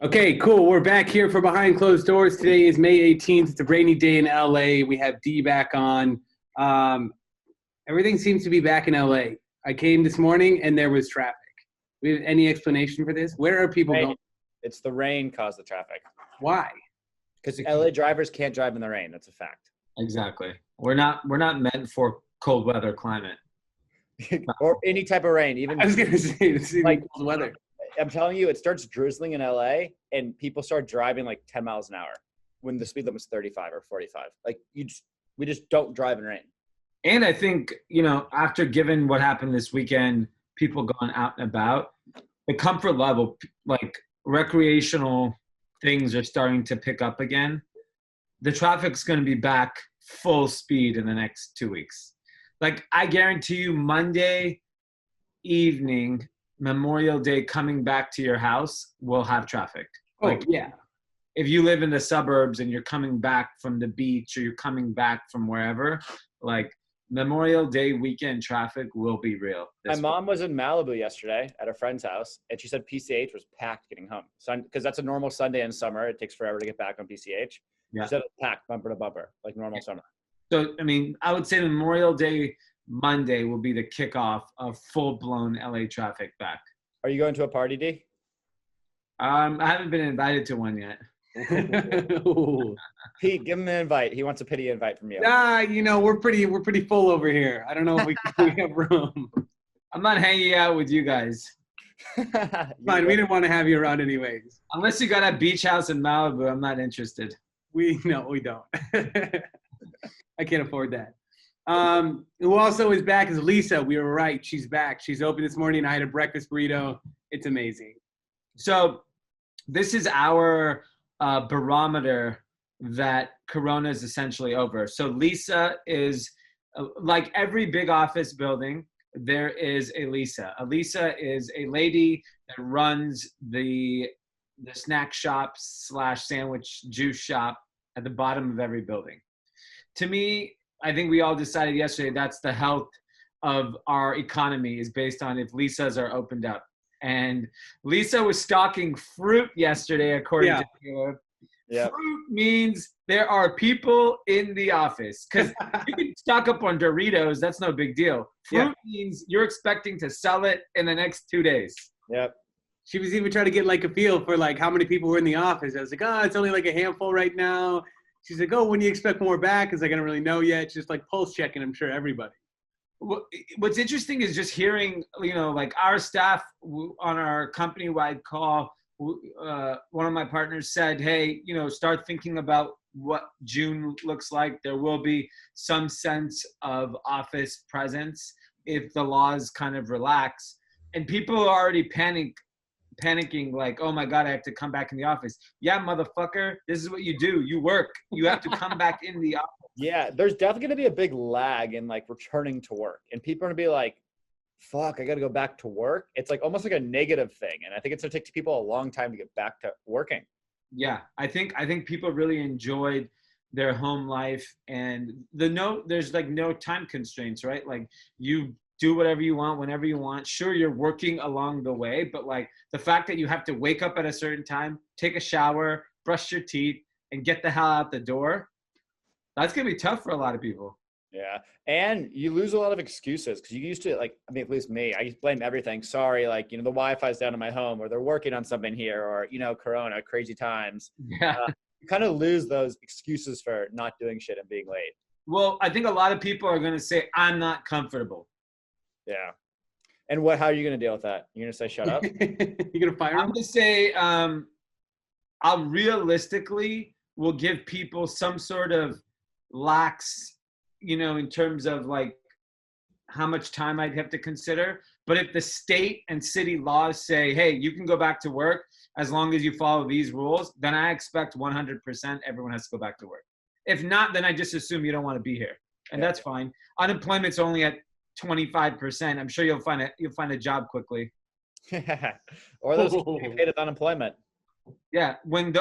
Okay, cool. We're back here for Behind Closed Doors. Today is May 18th. It's a rainy day in LA. We have Dee back on. Um, Everything seems to be back in LA. I came this morning and there was traffic. We have any explanation for this? Where are people Rain. going? It's the rain caused the traffic. Why? Because LA drivers can't drive in the rain. That's a fact. Exactly. We're not meant for cold weather climate. Or any type of rain. Even I was going to say, it's even like cold weather. I'm telling you, it starts drizzling in LA and people start driving like 10 miles an hour when the speed limit is 35 or 45. Like we just don't drive in rain. And I think, after given what happened this weekend, people going out and about, the comfort level, like recreational things are starting to pick up again. The traffic's going to be back full speed in the next 2 weeks. Like, I guarantee you Monday evening, Memorial Day, coming back to your house will have traffic. Oh, yeah. If you live in the suburbs and you're coming back from the beach or you're coming back from wherever, like Memorial Day weekend traffic will be real. My mom was in Malibu yesterday at a friend's house, and she said PCH was packed getting home. Because that's a normal Sunday in summer. It takes forever to get back on PCH. Yeah. She said it was packed bumper to bumper, like normal summer. So, I would say Memorial Day Monday will be the kickoff of full-blown LA traffic back. Are you going to a party, D? I haven't been invited to one yet. Pete, give him an invite. He wants a pity invite from you. Nah, we're pretty full over here. I don't know if we have room. I'm not hanging out with you guys. Fine, we didn't want to have you around anyways. Unless you got a beach house in Malibu, I'm not interested. We don't. I can't afford that. Who also is back is Lisa. We were right. She's back. She's open this morning. I had a breakfast burrito. It's amazing. So this is our barometer that Corona is essentially over. So Lisa is, like every big office building, there is a Lisa. A Lisa is a lady that runs the snack shop / sandwich juice shop at the bottom of every building. To me, I think we all decided yesterday that's the health of our economy is based on if Lisas are opened up. And Lisa was stocking fruit yesterday, according to Taylor. Yeah. Fruit means there are people in the office. Because you can stock up on Doritos, that's no big deal. Fruit means you're expecting to sell it in the next 2 days. Yep. She was even trying to get like a feel for like how many people were in the office. I was like, it's only like a handful right now. She's like, when do you expect more back? Because I don't really know yet. It's just like pulse checking, I'm sure, everybody. What's interesting is just hearing, like our staff on our company-wide call, one of my partners said, hey, start thinking about what June looks like. There will be some sense of office presence if the laws kind of relax. And people are already panicking like, oh my God, I have to come back in the office. Yeah, motherfucker, this is what you do. You work. You have to come back in the office. Yeah, there's definitely going to be a big lag in like returning to work. And people are going to be like, fuck, I got to go back to work. It's like almost like a negative thing. And I think it's going to take people a long time to get back to working. Yeah, I think people really enjoyed their home life, and there's like no time constraints, right? Like you do whatever you want, whenever you want. Sure, you're working along the way, but like the fact that you have to wake up at a certain time, take a shower, brush your teeth, and get the hell out the door, that's going to be tough for a lot of people. Yeah. And you lose a lot of excuses because you used to, at least me, I used to blame everything. Sorry, the Wi-Fi's down in my home, or they're working on something here, or, Corona, crazy times. Yeah. You kind of lose those excuses for not doing shit and being late. Well, I think a lot of people are going to say, I'm not comfortable. Yeah. And how are you going to deal with that? You're going to say, shut up? You're going to fire him? I'm going to say, I'll realistically will give people some sort of lax, in terms of like how much time I'd have to consider. But if the state and city laws say, hey, you can go back to work as long as you follow these rules, then I expect 100% everyone has to go back to work. If not, then I just assume you don't want to be here. And that's fine. Unemployment's only at 25%. I'm sure you'll find a job quickly. Or those paid with unemployment. Yeah, when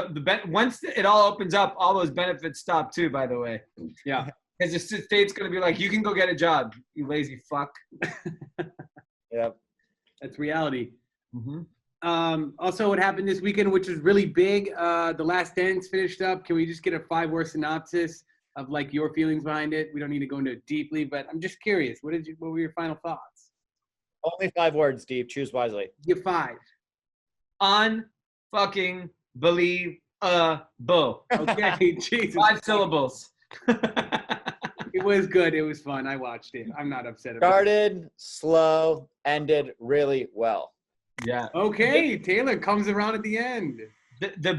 once it all opens up, all those benefits stop too, by the way. Yeah. Because the state's going to be like, you can go get a job, you lazy fuck. Yep. That's reality. Mm-hmm. Also, what happened this weekend, which was really big, The Last Dance finished up. Can we just get a 5-word synopsis of like your feelings behind it? We don't need to go into it deeply, but I'm just curious. What were your final thoughts? Only 5 words, Steve. Choose wisely. Give 5. Unfucking believable. Okay, Jesus. 5 syllables. It was good. It was fun. I watched it. I'm not upset about it. Started slow, ended really well. Yeah. Okay, Taylor comes around at the end. The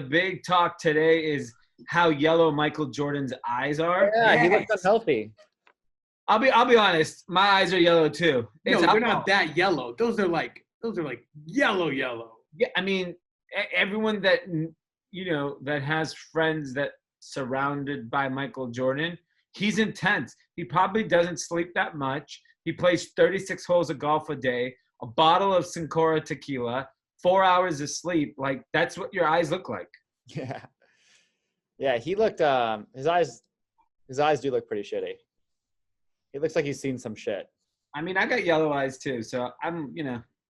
big talk today is how yellow Michael Jordan's eyes are. Yeah, Yes. he looks unhealthy. I'll be honest. My eyes are yellow too. No, they're not that yellow. Those are like yellow. Yeah, I mean, everyone that that has friends that surrounded by Michael Jordan, he's intense. He probably doesn't sleep that much. He plays 36 holes of golf a day, a bottle of Sincora tequila, 4 hours of sleep. Like that's what your eyes look like. Yeah. Yeah, he looked his eyes do look pretty shitty. He looks like he's seen some shit. I mean, I got yellow eyes too, so I'm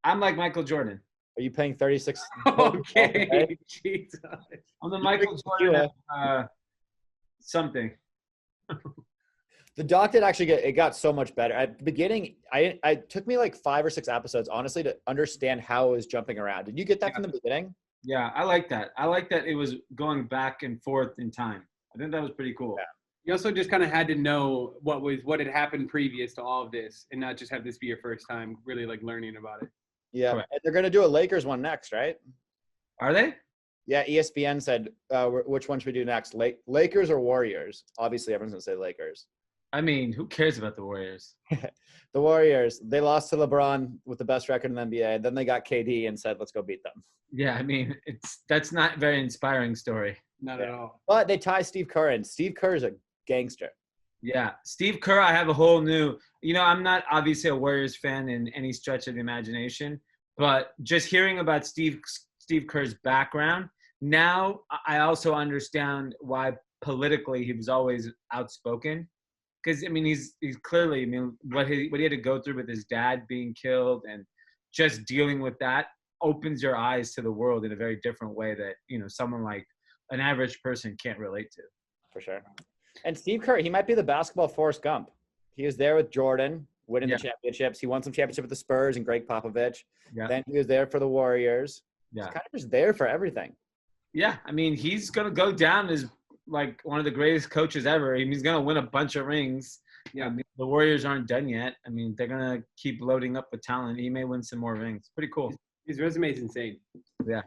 like Michael Jordan. Are you paying 36? Okay, Jesus. I'm the Michael Jordan something. The doc did actually it got so much better. At the beginning, it took me like 5 or 6 episodes, honestly, to understand how it was jumping around. Did you get that from the beginning? Yeah, I like that. I like that it was going back and forth in time. I think that was pretty cool. Yeah. You also just kind of had to know what had happened previous to all of this, and not just have this be your first time really like learning about it. Yeah, Correct. and they're gonna do a Lakers one next, right? Are they? Yeah, ESPN said which one should we do next, Lakers or Warriors? Obviously, everyone's gonna say Lakers. I mean, who cares about the Warriors? The Warriors, they lost to LeBron with the best record in the NBA. Then they got KD and said, let's go beat them. Yeah, I mean, that's not a very inspiring story. Not at all. But they tie Steve Kerr in. Steve Kerr is a gangster. Yeah, Steve Kerr, I have a whole new I'm not obviously a Warriors fan in any stretch of the imagination, but just hearing about Steve Kerr's background, now I also understand why politically he was always outspoken. Because, I mean, he's clearly, what he had to go through with his dad being killed and just dealing with that opens your eyes to the world in a very different way that, someone like an average person can't relate to. For sure. And Steve Kerr, he might be the basketball Forrest Gump. He was there with Jordan, winning the championships. He won some championship with the Spurs and Greg Popovich. Yeah. Then he was there for the Warriors. Yeah. He's kind of just there for everything. Yeah, I mean, he's going to go down as like one of the greatest coaches ever. I mean, he's going to win a bunch of rings. Yeah, I mean, the Warriors aren't done yet. I mean, they're going to keep loading up with talent. He may win some more rings. Pretty cool. His resume is insane. Yeah.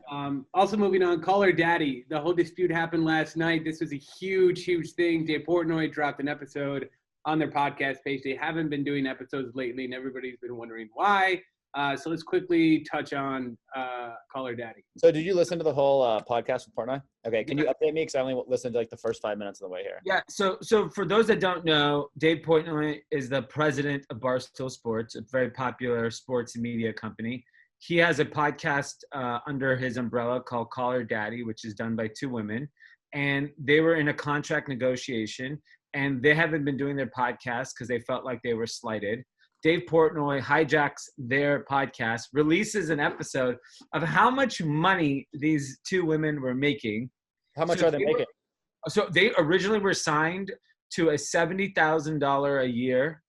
Also moving on, Call Her Daddy. The whole dispute happened last night. This was a huge thing. Jay Portnoy dropped an episode on their podcast page. They haven't been doing episodes lately, and everybody's been wondering why. So let's quickly touch on Call Her Daddy. So did you listen to the whole podcast with Portnoy? Okay, can you update me? Because I only listened to like the first 5 minutes of the way here. Yeah, so for those that don't know, Dave Portnoy is the president of Barstool Sports, a very popular sports media company. He has a podcast under his umbrella called Call Her Daddy, which is done by 2 women. And they were in a contract negotiation, and they haven't been doing their podcast because they felt like they were slighted. Dave Portnoy hijacks their podcast, releases an episode of how much money these 2 women were making. How much are they making? So they originally were signed to a $70,000 a year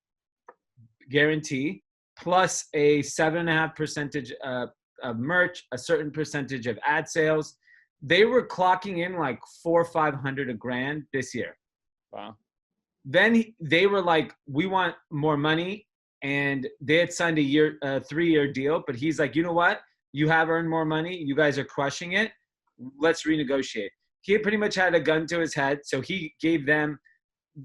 guarantee, plus a 7.5% of merch, a certain percentage of ad sales. They were clocking in like $400 or $500 $1,000 this year. Wow. Then they were like, we want more money. And they had signed a 3-year deal, but he's like, you know what? You have earned more money. You guys are crushing it. Let's renegotiate. He pretty much had a gun to his head. So he gave them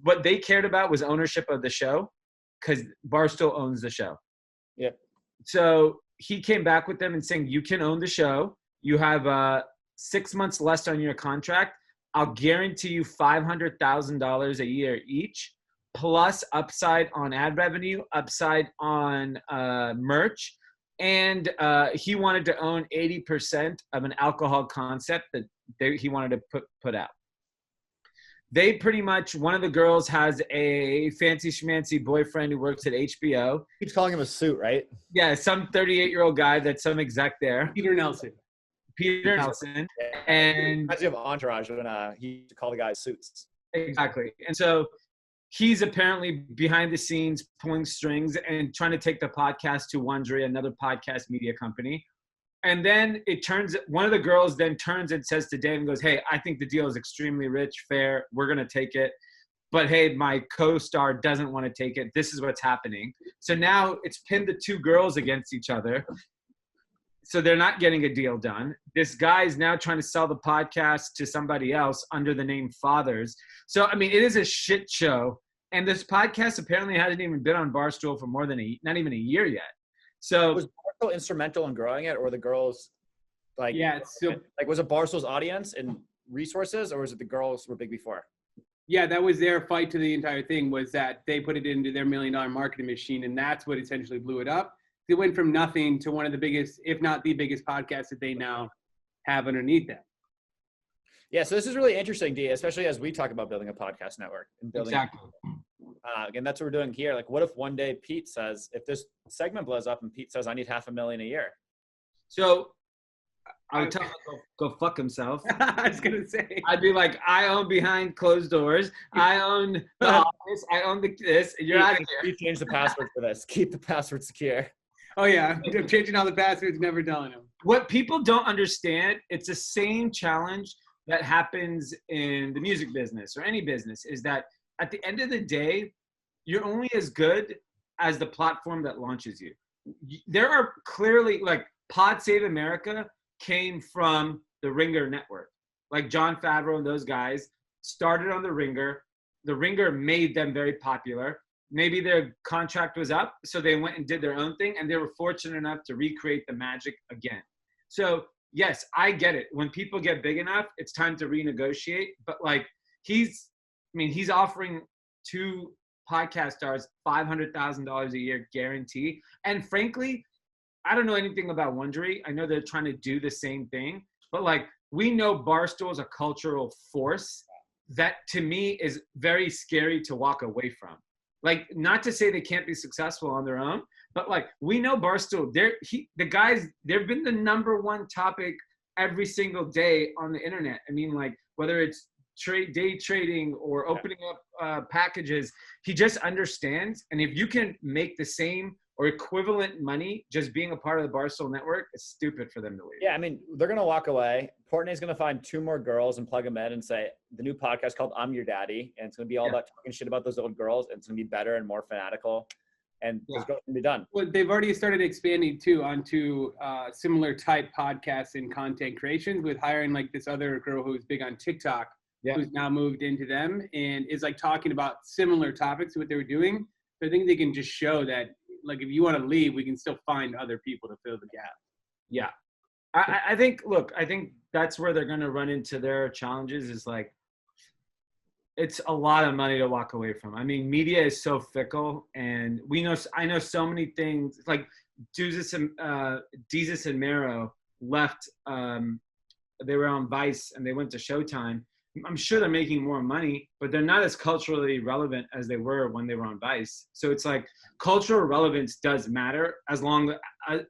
what they cared about was ownership of the show, because Barstool owns the show. Yep. So he came back with them and saying, you can own the show. You have 6 months left on your contract. I'll guarantee you $500,000 a year each, plus upside on ad revenue, upside on merch. And he wanted to own 80% of an alcohol concept that he wanted to put out. they pretty much, one of the girls has a fancy schmancy boyfriend who works at HBO. Keeps calling him a suit, right? Yeah, some 38-year-old guy that's some exec there. Peter Nelson. Peter Nelson. Yeah. And Reminds me of Entourage when he used to call the guys suits. exactly. And so he's apparently behind the scenes pulling strings and trying to take the podcast to Wondery, another podcast media company. And then one of the girls then turns and says to Dave and goes, hey, I think the deal is extremely rich, fair. We're going to take it. But hey, my co-star doesn't want to take it. This is what's happening. So now it's pinned the two girls against each other. So they're not getting a deal done. This guy's now trying to sell the podcast to somebody else under the name Fathers. So, I mean, it is a shit show. And this podcast apparently hasn't even been on Barstool for more than not even a year yet. So was Barstool instrumental in growing it, or the girls like, Yeah, it's still, like was it Barstool's audience and resources, or was it the girls were big before? yeah, that was their fight to the entire thing, was that they put it into their $1 million marketing machine, and that's what essentially blew it up. They went from nothing to one of the biggest, if not the biggest podcast that they now have underneath them. Yeah, so this is really interesting, Dee, especially as we talk about building a podcast network and building. exactly. Again, that's what we're doing here. Like, what if one day Pete says, if this segment blows up and Pete says, I need $500,000 a year? So I would tell him to go fuck himself. I was going to say. I'd be like, I own behind closed doors. I own the office. I own this. You're out of here. Pete changed the password for this. Keep the password secure. Oh, yeah. I'm changing all the passwords, never telling them. What people don't understand, it's the same challenge that happens in the music business or any business, is that at the end of the day, you're only as good as the platform that launches you. There are clearly, like, Pod Save America came from the Ringer network. Like John Favreau and those guys started on the Ringer. The Ringer made them very popular. Maybe their contract was up, so they went and did their own thing, and they were fortunate enough to recreate the magic again. So yes, I get it. When people get big enough, it's time to renegotiate. But like he's offering two podcast stars $500,000 a year guarantee. And frankly, I don't know anything about Wondery. I know they're trying to do the same thing, but like we know Barstool is a cultural force that to me is very scary to walk away from. Like, not to say they can't be successful on their own, but like we know Barstool, they've been the number one topic every single day on the internet. I mean, like whether it's day trading or opening up packages, he just understands. And if you can make the same or equivalent money just being a part of the Barstool network, it's stupid for them to leave. Yeah, I mean, they're going to walk away. Courtney's going to find two more girls and plug them in and say, the new podcast called I'm Your Daddy. And it's going to be all about talking shit about those old girls. And it's going to be better and more fanatical. And it's going to be done. Well, they've already started expanding too onto similar type podcasts and content creations with hiring like this other girl who's big on TikTok, who's now moved into them and is like talking about similar topics to what they were doing. So I think they can just show that, like, if you want to leave, we can still find other people to fill the gap. Yeah. I think that's where they're going to run into their challenges is like, it's a lot of money to walk away from. I mean, media is so fickle, and I know so many things like Jesus and Mero left. They were on Vice and they went to Showtime. I'm sure they're making more money, but they're not as culturally relevant as they were when they were on Vice. So it's like cultural relevance does matter as long as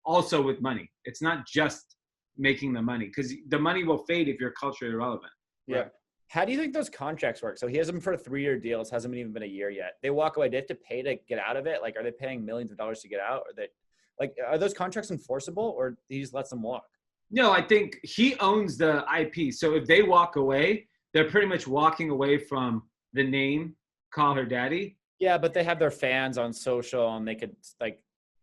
also with money. It's not just making the money because the money will fade if you're culturally relevant. Yeah. Right? How do you think those contracts work? So he has them for 3-year deals, hasn't even been a year yet. They walk away. They have to pay to get out of it. Like, are they paying millions of dollars to get out? Are those contracts enforceable, or he just lets them walk? No, I think he owns the IP. So if they walk away, they're pretty much walking away from the name Call Her Daddy. Yeah, but they have their fans on social, and they could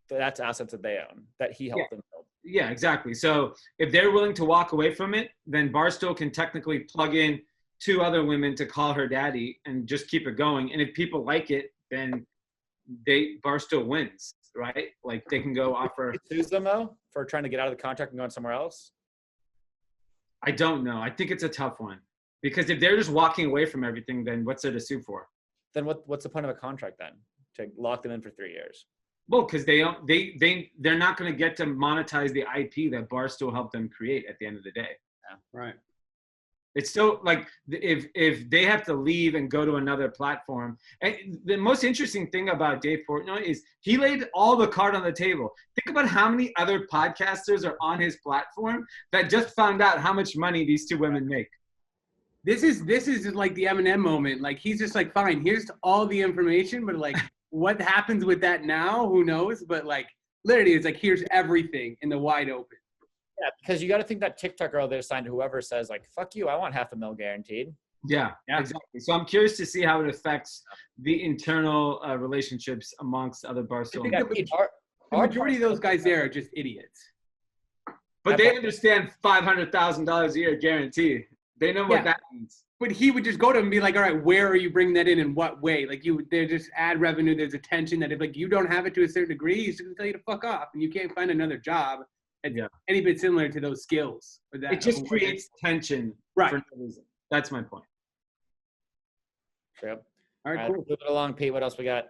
that's assets that they own that he helped them build. Yeah, exactly. So if they're willing to walk away from it, then Barstool can technically plug in 2 other women to Call Her Daddy and just keep it going. And if people like it, then Barstool wins, right? Like they can go offer. He sues them though for trying to get out of the contract and going somewhere else. I don't know. I think it's a tough one because if they're just walking away from everything, then what's there to sue for? Then what's the point of a contract then to lock them in for 3 years? Well, because they're not going to get to monetize the IP that Barstool helped them create at the end of the day. Yeah. Right. It's still like if they have to leave and go to another platform. And the most interesting thing about Dave Portnoy is he laid all the card on the table. Think about how many other podcasters are on his platform that just found out how much money these two women make. This is like the Eminem moment. Like he's just like, fine, here's all the information, but like what happens with that now? Who knows? But like literally, it's like here's everything in the wide open. Yeah, because you got to think that TikTok girl they're signed to whoever says like, "Fuck you, I want $500,000 guaranteed." Yeah, exactly. So I'm curious to see how it affects the internal relationships amongst other Barstool. The majority of those guys there are just idiots. But they understand $500,000 a year guaranteed. They know what that means. But he would just go to him and be like, all right, where are you bringing that in what way? Like there's just ad revenue, there's attention that if like you don't have it to a certain degree, he's going to tell you to fuck off and you can't find another job. Any bit similar to those skills. It just creates tension for no reason. That's my point. True. All right, cool. Move it along, Pete. What else we got?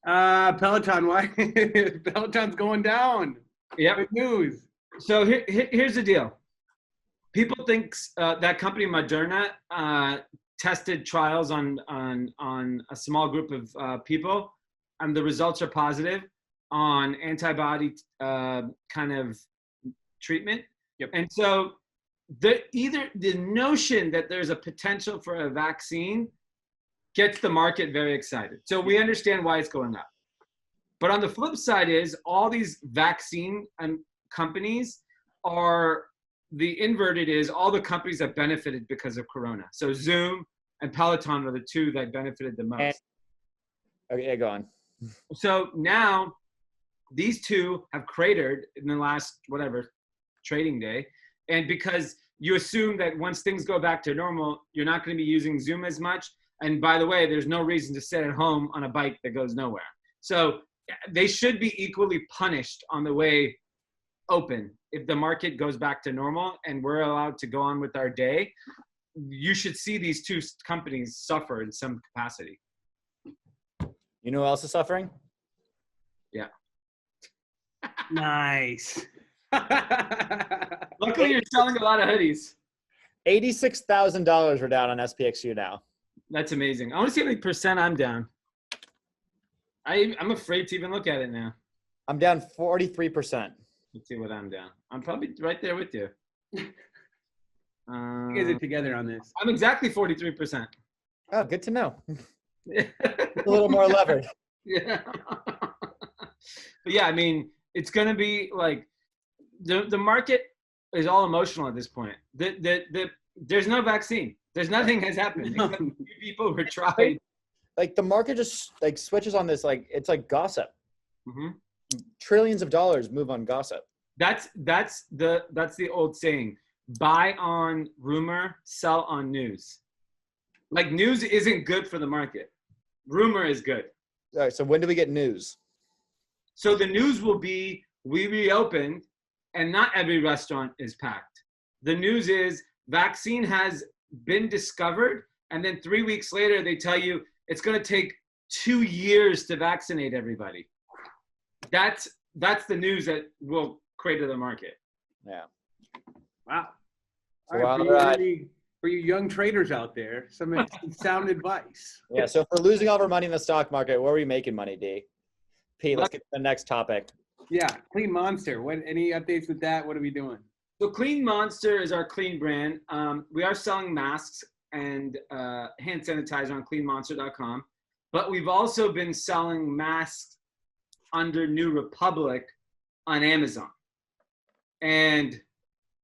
Peloton. Why? Peloton's going down. Yeah. Good news. So here's the deal. People think that company Moderna tested trials on a small group of people, and the results are positive on antibody kind of treatment. Yep. And so the notion that there's a potential for a vaccine gets the market very excited. So we understand why it's going up. But on the flip side is all these vaccine companies are the inverted is all the companies that benefited because of Corona. So Zoom and Peloton are the two that benefited the most. Okay, go on. So now these two have cratered in the last trading day. And because you assume that once things go back to normal, you're not going to be using Zoom as much. And by the way, there's no reason to sit at home on a bike that goes nowhere. So they should be equally punished on the way open. If the market goes back to normal and we're allowed to go on with our day, you should see these two companies suffer in some capacity. You know who else is suffering? Yeah. Nice. Luckily, you're selling a lot of hoodies. $86,000 we're down on SPXU now. That's amazing. I want to see how many percent I'm down. I'm afraid to even look at it now. I'm down 43%. Let's see what I'm down. I'm probably right there with you. You guys are together on this. I'm exactly 43%. Oh, good to know. A little more levered. Yeah. But yeah, I mean, it's going to be like the market is all emotional at this point. There's no vaccine. There's nothing has happened. No. Few people were tried. Like the market just like switches on this. Like it's like gossip. Mm-hmm. Trillions of dollars move on gossip. That's the old saying: buy on rumor, sell on news. Like news isn't good for the market. Rumor is good. All right. So when do we get news? So the news will be we reopened and not every restaurant is packed. The news is vaccine has been discovered, and then 3 weeks later they tell you it's going to take 2 years to vaccinate everybody. That's the news that will crater the market. Yeah. Wow. So All right, for you young traders out there, some sound advice. Yeah. So if we're losing all of our money in the stock market, where are we making money, D? Pete, let's get to the next topic. Yeah, Clean Monster. Any updates with that? What are we doing? So Clean Monster is our clean brand. We are selling masks and hand sanitizer on cleanmonster.com, but we've also been selling masks under New Republic on Amazon. And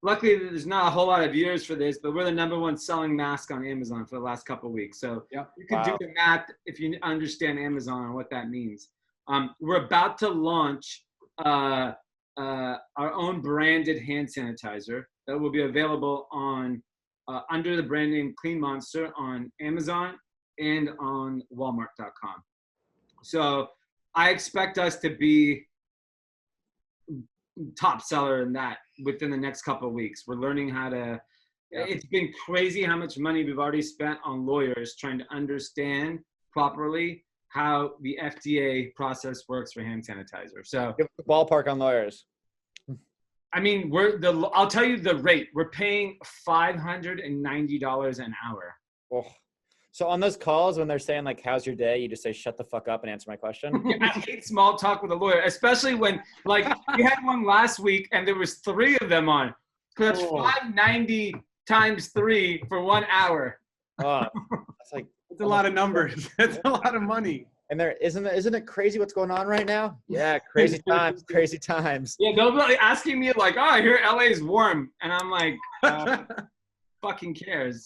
luckily there's not a whole lot of viewers for this, but we're the #1 selling mask on Amazon for the last couple of weeks. So you can do the math if you understand Amazon and what that means. We're about to launch our own branded hand sanitizer that will be available on under the brand name Clean Monster on Amazon and on Walmart.com. So I expect us to be top seller in that within the next couple of weeks. We're learning how to. It's been crazy how much money we've already spent on lawyers trying to understand properly how the FDA process works for hand sanitizer. So give us a ballpark on lawyers. I mean, I'll tell you the rate. We're paying $590 an hour. Oh. So on those calls, when they're saying like, how's your day? You just say, shut the fuck up and answer my question. Yeah, I hate small talk with a lawyer, especially when like we had one last week and there was 3 of them on. That's $590 times 3 for 1 hour. That's like, it's a lot of numbers. That's a lot of money. And isn't it crazy what's going on right now? Yeah, crazy times, crazy times. Yeah, they'll be asking me like, oh, I hear LA is warm. And I'm like, fucking cares.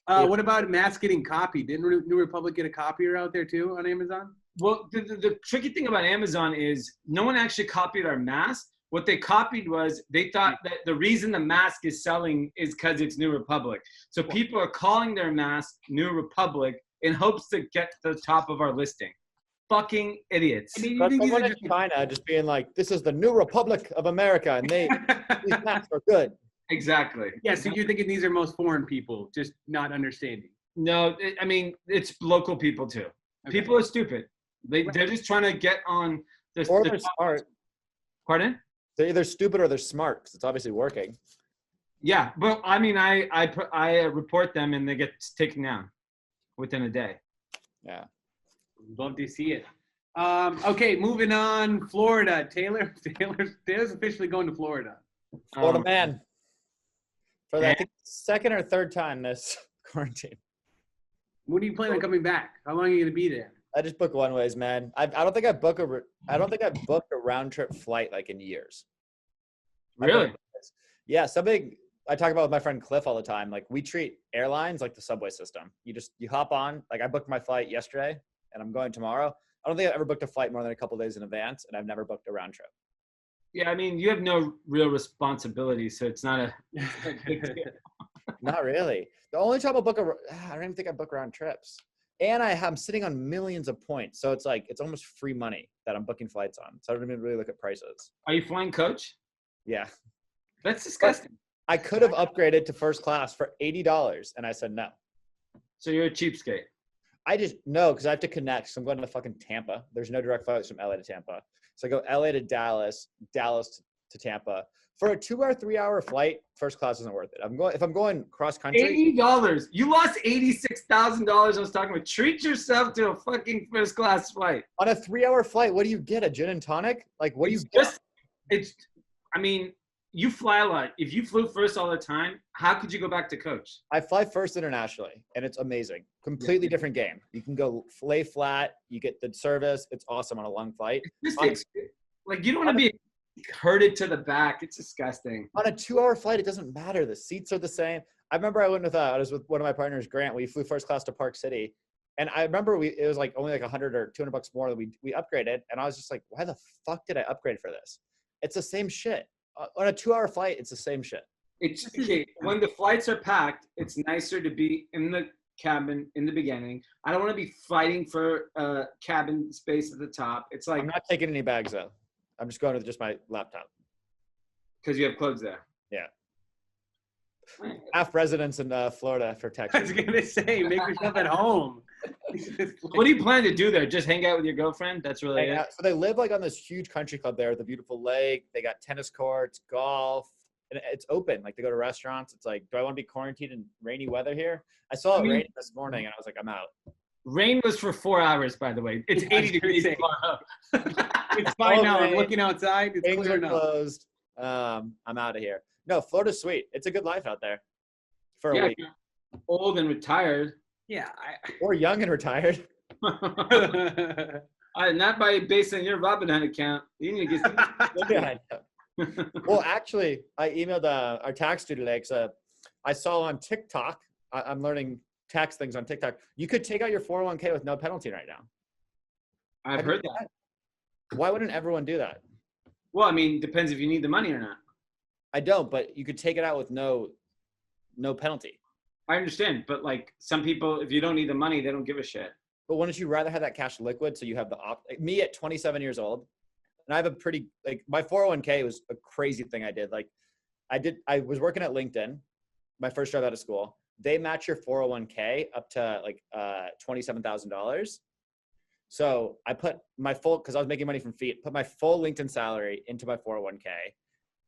What about masks getting copied? Didn't New Republic get a copier out there too on Amazon? Well, the tricky thing about Amazon is no one actually copied our mask. What they copied was they thought that the reason the mask is selling is because it's New Republic. So people are calling their mask New Republic in hopes to get to the top of our listing. Fucking idiots. I mean, But someone in China just being like, this is the New Republic of America, and these masks are good. Exactly. Yeah, so you're thinking these are most foreign people, just not understanding. No, I mean, it's local people too. Okay. People are stupid. They're just trying to get on the. Or they're smart. Pardon? They're either stupid or they're smart because it's obviously working. Yeah, but I mean, I report them and they get taken down within a day. Yeah. Love to see it. Okay, moving on. Florida. Taylor's officially going to Florida. Florida man. For the, I think, second or third time this quarantine. When are you planning on coming back? How long are you going to be there? I just book one ways, man. I don't think I've booked a round trip flight like in years. Really? Yeah, something I talk about with my friend Cliff all the time. Like we treat airlines like the subway system. You hop on. Like I booked my flight yesterday, and I'm going tomorrow. I don't think I've ever booked a flight more than a couple days in advance, and I've never booked a round trip. Yeah, I mean, you have no real responsibility, so it's not a big deal. Not really. The only time I don't even think I book round trips. And I'm sitting on millions of points. So it's like, it's almost free money that I'm booking flights on. So I don't even really look at prices. Are you flying coach? Yeah. That's disgusting. I could have upgraded to first class for $80 and I said no. So you're a cheapskate. No, because I have to connect. So I'm going to fucking Tampa. There's no direct flights from LA to Tampa. So I go LA to Dallas to Tampa. For a 2 or 3 hour flight, first class isn't worth it. If I'm going cross country. $80. You lost $86,000. I was talking about. Treat yourself to a fucking first class flight. On a 3 hour flight, what do you get? A gin and tonic? Like what do you get? I mean, you fly a lot. If you flew first all the time, how could you go back to coach? I fly first internationally, and it's amazing. Completely different game. You can go lay flat. You get the service. It's awesome on a long flight. Like you don't want to be herded to the back. It's disgusting. On a 2 hour flight, it doesn't matter. The seats are the same. I remember I was with one of my partners, Grant. We flew first class to Park City. And I remember it was like only like $100 or $200 more than we upgraded. And I was just like, why the fuck did I upgrade for this? It's the same shit. On a 2 hour flight, it's the same shit. It's okay. When the flights are packed, it's nicer to be in the cabin in the beginning. I don't want to be fighting for cabin space at the top. It's like I'm not taking any bags though. I'm just going with just my laptop. Because you have clothes there. Yeah. Half residents in Florida for Texas. I was going to say, make yourself at home. What do you plan to do there? Just hang out with your girlfriend? That's really it? So they live like on this huge country club there with a beautiful lake. They got tennis courts, golf, and it's open. Like they go to restaurants. It's like, do I want to be quarantined in rainy weather here? I saw it raining this morning and I was like, I'm out. Rain was for 4 hours, by the way. It's 80 degrees tomorrow. It's fine now. I'm looking outside. It's Things clear are now. closed. I'm out of here. No, Florida's sweet. It's a good life out there for a week. Old and retired. Yeah. Or young and retired. Not based on your Robinhood account. You need to get Yeah, I know. Well, actually, I emailed our tax dude today because I saw on TikTok, I'm learning tax things on TikTok. You could take out your 401k with no penalty right now. I've heard that. Why wouldn't everyone do that? Well, I mean, depends if you need the money or not. I don't, but you could take it out with no penalty. I understand, but like some people, if you don't need the money, they don't give a shit. But wouldn't you rather have that cash liquid so you have me at 27 years old, and I have a pretty, like, my 401k was a crazy thing I did. Like I was working at LinkedIn, my first job out of school. They match your 401k up to like $27,000. So I put my full, because I was making money from feet, put my full LinkedIn salary into my 401k.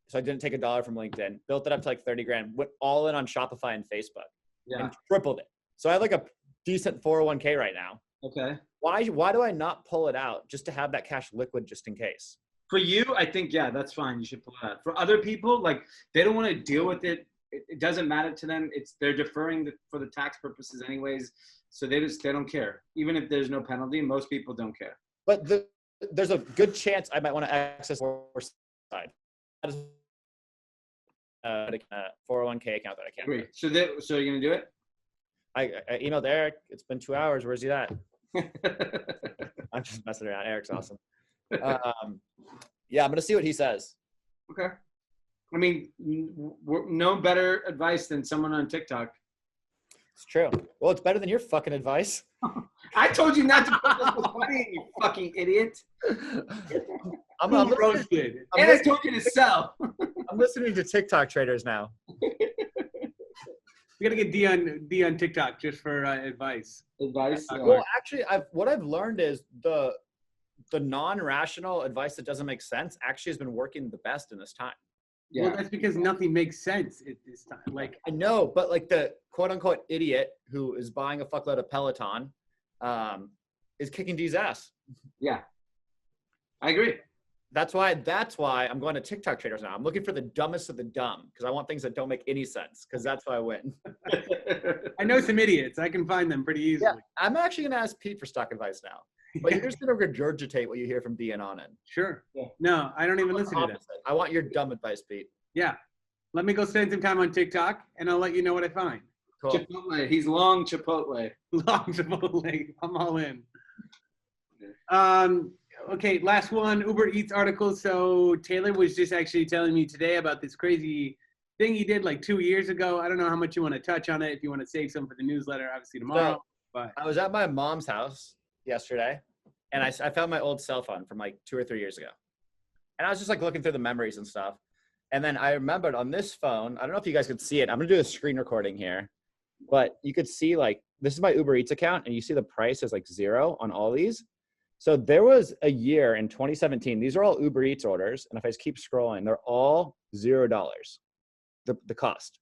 So I didn't take $1 from LinkedIn, built it up to like 30 grand, went all in on Shopify and Facebook and tripled it. So I have like a decent 401k right now. Okay. Why do I not pull it out just to have that cash liquid just in case? For you, I think, yeah, that's fine. You should pull it out. For other people, like they don't want to deal with it. It doesn't matter to them. They're deferring for the tax purposes anyways. So they don't care. Even if there's no penalty, most people don't care. But there's a good chance I might want to access side. That is a 401k account that I can't. Great. So you're gonna do it? I emailed Eric. It's been 2 hours. Where's he at? I'm just messing around. Eric's awesome. Yeah, I'm gonna see what he says. Okay. I mean, no better advice than someone on TikTok. It's true. Well, it's better than your fucking advice. I told you not to put this with money, you fucking idiot. I'm roasted. And I told you to sell. I'm listening to TikTok traders now. We gotta get D on TikTok just for advice. Advice. Well, actually, what I've learned is the non-rational advice that doesn't make sense actually has been working the best in this time. Yeah. Well, that's because nothing makes sense at this time. Like I know, but like the quote unquote idiot who is buying a fuckload of Peloton is kicking Dee's ass. Yeah, I agree. That's why I'm going to TikTok traders now. I'm looking for the dumbest of the dumb because I want things that don't make any sense because that's why I win. I know some idiots. I can find them pretty easily. Yeah, I'm actually going to ask Pete for stock advice now. But you're just going to regurgitate what you hear from D and on it. Sure. Yeah. No, I don't even listen to them. I want your dumb advice, Pete. Yeah. Let me go spend some time on TikTok, and I'll let you know what I find. Cool. Chipotle. He's long Chipotle. Long Chipotle. I'm all in. Okay, last one, Uber Eats article. So Taylor was just actually telling me today about this crazy thing he did like 2 years ago. I don't know how much you want to touch on it. If you want to save some for the newsletter, obviously tomorrow. But I was at my mom's house yesterday, and I found my old cell phone from like 2 or 3 years ago. And I was just like looking through the memories and stuff. And then I remembered on this phone, I don't know if you guys could see it. I'm going to do a screen recording here. But you could see like, this is my Uber Eats account, and you see the price is like 0 on all these. So there was a year in 2017. These are all Uber Eats orders. And if I just keep scrolling, they're all $0, the cost.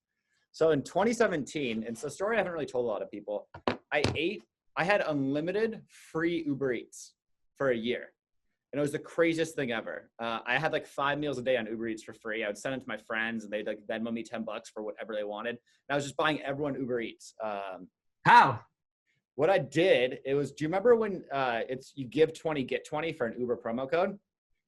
So in 2017, it's a story I haven't really told a lot of people. I had unlimited free Uber Eats for a year. And it was the craziest thing ever. I had like 5 meals a day on Uber Eats for free. I would send them to my friends and they'd like Venmo me $10 for whatever they wanted. And I was just buying everyone Uber Eats. How? What I did, do you remember when you give 20, get 20 for an Uber promo code?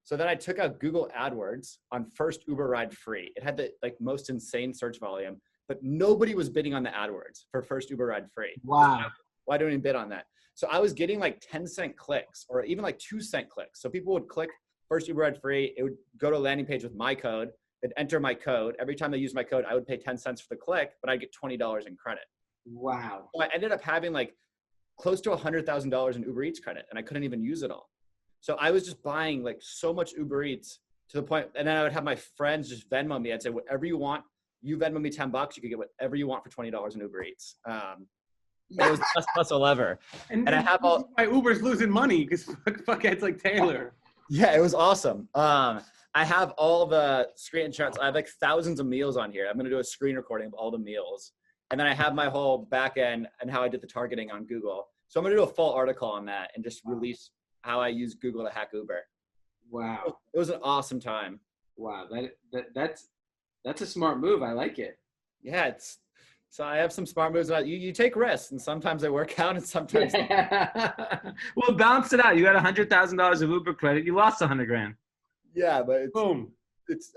So then I took out Google AdWords on first Uber ride free. It had the like most insane search volume, but nobody was bidding on the AdWords for first Uber ride free. Wow. Why don't we bid on that? So I was getting like 10-cent clicks or even like 2-cent clicks. So people would click first Uber ride free. It would go to a landing page with my code. They'd enter my code. Every time they used my code, I would pay 10 cents for the click, but I'd get $20 in credit. Wow. So I ended up having like close to $100,000 in Uber Eats credit, and I couldn't even use it all. So I was just buying like so much Uber Eats to the point, and then I would have my friends just Venmo me. I'd say, whatever you want, you Venmo me $10, you could get whatever you want for $20 in Uber Eats. It was the best hustle ever. And I have all my Uber's losing money because fuckheads like Taylor. Yeah, it was awesome. I have all the screenshots. I have like thousands of meals on here. I'm going to do a screen recording of all the meals. And then I have my whole back end and how I did the targeting on Google. So I'm going to do a full article on that and just release how I use Google to hack Uber. Wow. It was an awesome time. Wow. That's a smart move. I like it. Yeah, so I have some smart moves. You take risks, and sometimes they work out, and sometimes well, balance it out. You got $100,000 of Uber credit. You lost $100,000. Yeah, but boom.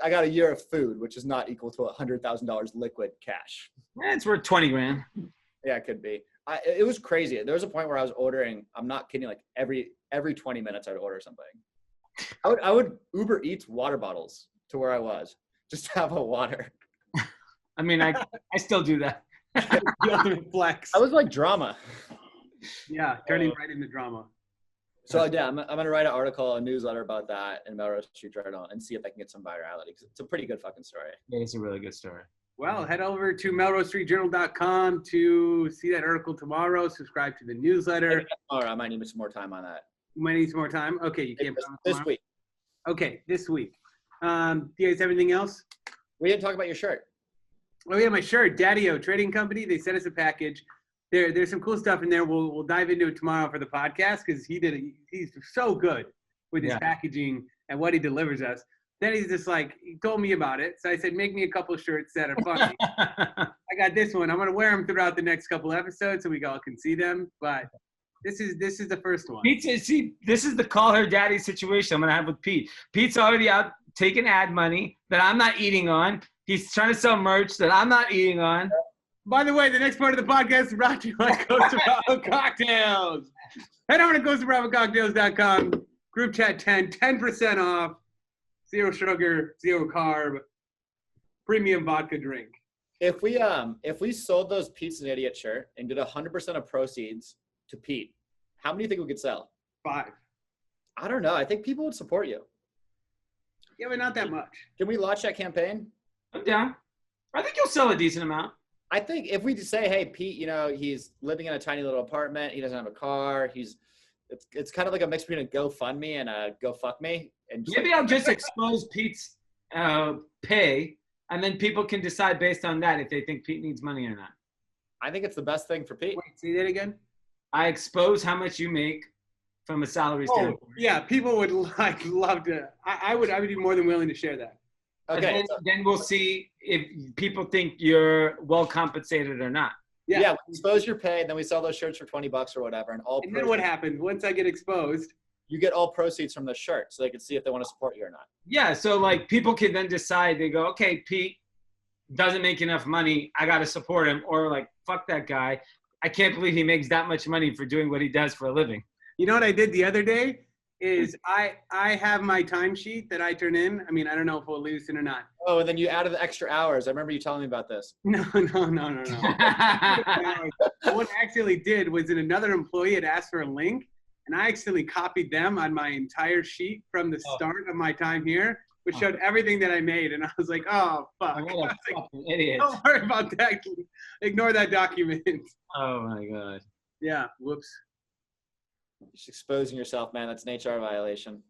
I got a year of food, which is not equal to $100,000 liquid cash. Yeah, it's worth $20,000. Yeah, it could be. It was crazy. There was a point where I was ordering. I'm not kidding. Like every 20 minutes, I'd order something. I would Uber Eats water bottles to where I was just to have a water. I mean, I still do that. The ultimate flex. I was like drama. Yeah, turning right into drama. So yeah, I'm gonna write an article, a newsletter about that in Melrose Street Journal and see if I can get some virality because it's a pretty good fucking story. Yeah, it's a really good story. Well, head over to melrosestreetjournal.com to see that article tomorrow. Subscribe to the newsletter. I might need some more time on that. You might need some more time. Okay, you can't this week. Okay, this week. Do you guys have anything else? We didn't talk about your shirt. Oh yeah, my shirt, Daddy-O Trading Company. They sent us a package. There's some cool stuff in there. We'll dive into it tomorrow for the podcast because he's so good with his packaging and what he delivers us. Then he's just like, he told me about it. So I said, make me a couple of shirts that are funny. I got this one. I'm going to wear them throughout the next couple episodes so we all can see them. But this is the first one. See, this is the call her daddy situation I'm going to have with Pete. Pete's already out taking ad money that I'm not eating on. He's trying to sell merch that I'm not eating on. By the way, the next part of the podcast is brought to you by Costa Bravo Cocktails. Head over to CostaBravoCocktails.com. Group chat 10% off. 0 sugar, 0 carb, premium vodka drink. If we sold those Pete's an Idiot shirt and did 100% of proceeds to Pete, how many do you think we could sell? 5. I don't know. I think people would support you. Yeah, but not that much. Can we launch that campaign? I'm down. I think you'll sell a decent amount. I think if we just say, hey, Pete, he's living in a tiny little apartment. He doesn't have a car. It's kind of like a mix between a GoFundMe and a GoFuckMe. And maybe I'll just expose Pete's pay, and then people can decide based on that if they think Pete needs money or not. I think it's the best thing for Pete. Wait, say that again? I expose how much you make from a salary standpoint. Yeah, people would love to. I would be more than willing to share that. Okay. Then we'll see if people think you're well compensated or not. Yeah, expose your pay, and then we sell those shirts for $20 or whatever, and then what happens once I get exposed? You get all proceeds from the shirt, so they can see if they want to support you or not. Yeah, so like people can then decide. They go, okay, Pete doesn't make enough money. I got to support him, or like, fuck that guy. I can't believe he makes that much money for doing what he does for a living. You know what I did the other day is I have my timesheet that I turn in. I mean, I don't know if we'll lose it or not. Oh, and then you added the extra hours. I remember you telling me about this. No. What I actually did was that another employee had asked for a link, and I accidentally copied them on my entire sheet from the start of my time here, which showed everything that I made. And I was like, oh, fuck. What a fucking idiot. Don't worry about that. Ignore that document. Oh, my God. Yeah, whoops. Just exposing yourself, man. That's an HR violation.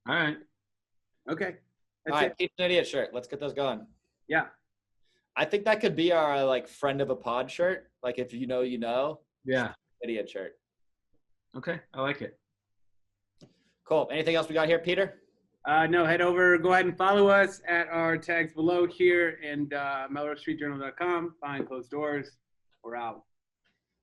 All right. Okay. All right, Pete's an Idiot shirt. Let's get those going. Yeah. I think that could be our like friend of a pod shirt. Like if you know, you know. Yeah. Idiot shirt. Okay, I like it. Cool. Anything else we got here, Peter? No, head over. Go ahead and follow us at our tags below here and melrosestreetjournal.com. Behind closed doors. We're out.